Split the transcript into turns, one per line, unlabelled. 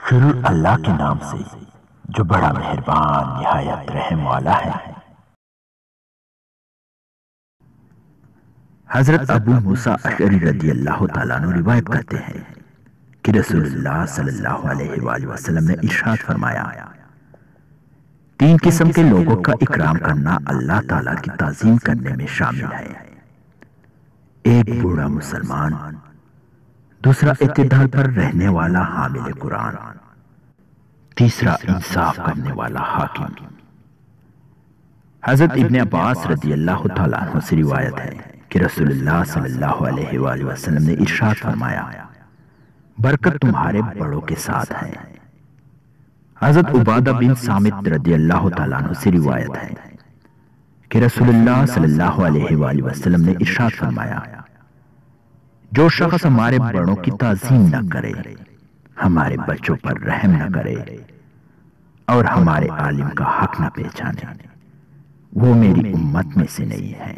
شروع اللہ کے نام سے جو بڑا مہربان نہایت رحم والا ہے۔ حضرت ابو موسیٰ اشعری رضی اللہ تعالیٰ عنہ روایت کرتے ہیں کہ رسول اللہ صلی اللہ علیہ وآلہ وسلم نے ارشاد فرمایا، تین قسم کے لوگوں کا اکرام کرنا اللہ تعالیٰ کی تعظیم کرنے میں شامل ہے۔ ایک بوڑھا مسلمان، دوسرا اعتدال پر رہنے والا حامل قرآن، تیسرا انصاف کرنے والا حاکم۔ حضرت ابن عباس رضی اللہ تعالیٰ عنہ سے روایت ہے کہ رسول اللہ صلی اللہ علیہ وآلہ وسلم نے ارشاد فرمایا، برکت تمہارے بڑوں کے ساتھ ہے۔ حضرت عبادہ بن صامت رضی اللہ تعالیٰ عنہ سے روایت ہے کہ رسول اللہ صلی اللہ علیہ وآلہ وسلم نے ارشاد فرمایا، جو شخص ہمارے بڑوں کی تعظیم نہ کرے، ہمارے بچوں پر رحم نہ کرے اور ہمارے عالم کا حق نہ پہچانے، وہ میری امت میں سے نہیں ہے۔